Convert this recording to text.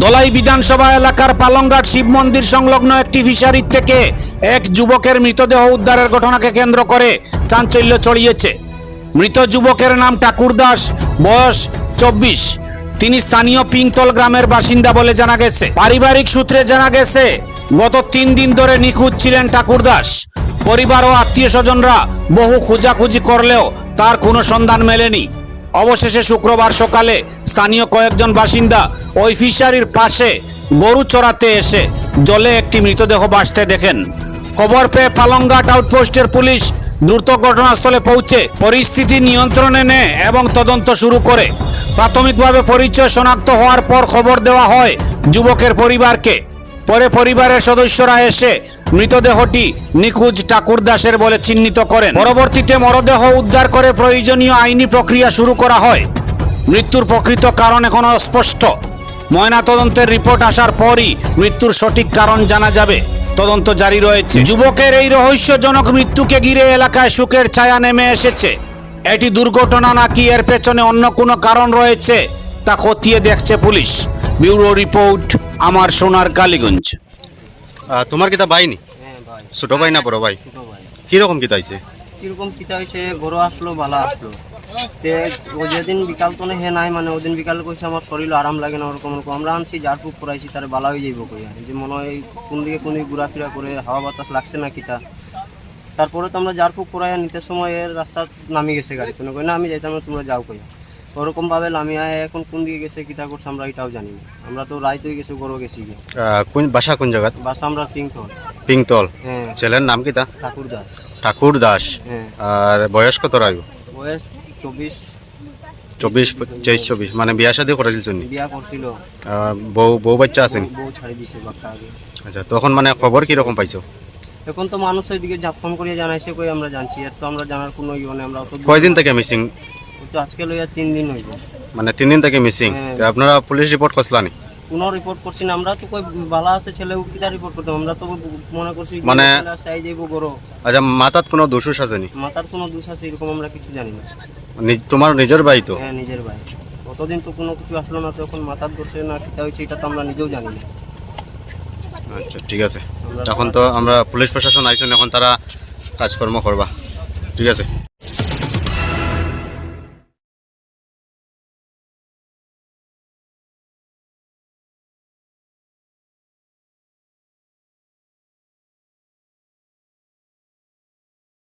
দলাই বিধানসভা এলাকার পালংঘাট শিব মন্দির সংলগ্ন একটি ফিশারির থেকে এক যুবকের মৃতদেহ উদ্ধারের ঘটনাকে কেন্দ্র করে চাঞ্চল্য ছড়িয়েছে। মৃত যুবকের নাম ঠাকুর দাস, বয়স 24। তিনি স্থানীয় পিংতল গ্রামের বাসিন্দা বলে জানা গেছে। পারিবারিক সূত্রে জানা গেছে, গত 3 দিন ধরে নিখোঁজ ছিলেন ঠাকুর দাস। পরিবার ও আত্মীয় স্বজনরা বহু খোঁজাখুঁজি করলেও তার কোনো সন্ধান মেলেনি। অবশেষে শুক্রবার সকালে স্থানীয় কয়েকজন বাসিন্দা ওই ফিশারির পাশে গরু চড়াতে এসে জলে একটি মৃতদেহ ভাসতে দেখেন। খবর পেয়ে পালংঘাট আউটপোস্টের পুলিশ দ্রুত ঘটনাস্থলে পৌঁছে পরিস্থিতি নিয়ন্ত্রণে নেয় এবং তদন্ত শুরু করে। প্রাথমিকভাবে পরিচয় শনাক্ত হওয়ার পর খবর দেওয়া হয় যুবকের পরিবারকে। পরে পরিবারের সদস্যরা এসে মৃতদেহটি নিখোঁজ ঠাকুর দাসের বলে চিহ্নিত করেন। পরবর্তীতে মরদেহ উদ্ধার করে প্রয়োজনীয় আইনি প্রক্রিয়া শুরু করা হয়। মৃত্যুর প্রকৃত কারণ এখনো অস্পষ্ট। ময়নাতদন্তের রিপোর্ট আসার পরই মৃত্যুর সঠিক কারণ জানা যাবে। তদন্ত জারি রয়েছে। যুবকের এই রহস্যজনক মৃত্যুকে ঘিরে এলাকায় শোকের ছায়া নেমে এসেছে। এটি দুর্ঘটনা নাকি এর পেছনে অন্য কোনো কারণ রয়েছে তা খতিয়ে দেখছে পুলিশ। ব্যুরো রিপোর্ট, আমার সোনার কালীগঞ্জ। তোমার কিতা ভাই নি? হ্যাঁ ভাই, ছোট ভাই না বড় ভাই? ছোট ভাই। কিরকম কিতা হয়েছে? কিরকম কিতা হয়েছে, গরু আসলো ভালো আসলো। তে ও যেদিন বিকাল তো হে নাই, মানে ওদিন বিকালে কইছে আমার শরীর আরাম লাগে না, ওরকম ওরকম। আমরা আনছি জারপুক করাইছি, তার বালা হয়ে যাইব কই আর যে মনে হয় কোন দিকে ঘোরাফেরা করে হাওয়া বাতাস লাগছে না কিতা। তারপরে তো আমরা জারপুক করাই নিতে সময় এর রাস্তা নামি গেছে গাড়ি, তুমি কই না আমি যাইতাম না, তোমরা যাও কই। ওরকম ভাবে নামিয়া এখন কোন দিকে গেছে কিতা করছে আমরা এটাও জানি না। আমরা তো রাইত হয়ে গেছে, গরু গেছি গিয়ে। কোন বাসা, কোন জায়গা? বাসা আমরা পিংতল। পিংতল। হ্যাঁ। ছেলের নাম কিতা? ঠাকুর দাস। ঠাকুর দাস। হ্যাঁ। আর বয়স কত রাখবো? বয়স 24। 24 মানে বিয়া শাদী করেছিল? বিয়া করছিল। বউ বাচ্চা আছেন? বউ ছাড়ি দিছে বাচ্চা আগে। আচ্ছা, তখন মানে খবর কিরকম পাইছো? এখন তো মানুষ ওইদিকে ফোন করিয়া জানাইছে কই আমরা জানছি, আর তো আমরা জানার কোনো ইয়ে নেই। আমরা অত কয়দিন থেকে মিসিং? তো আজকে লইয়া 3 দিন হইব। মানে 3 দিন থেকে মিসিং। হ্যাঁ। আপনারা পুলিশ রিপোর্ট করছিলেন? কোনো রিপোর্ট করছি না আমরা তো, কই ভালো আছে ছেলে কিটা রিপোর্ট করতাম। আমরা তো মনে করছি মানে চাই যাইব গরো। আচ্ছা, মাথাত কোনো দোষ আসেনি? মাথার কোনো দোষ আছে এরকম আমরা কিছু জানি না। তোমার নিজের ভাই তো? হ্যাঁ, নিজের ভাই। কতদিন তো কোনো কিছু আসলো না, তখন মাথার দোষে না কিটা হয়েছে এটা তো আমরা নিজেও জানি না। আচ্ছা, ঠিক আছে। এখন তো আমরা পুলিশ প্রশাসন আইছেন, এখন তারা কাজকর্ম করবা। ঠিক আছে।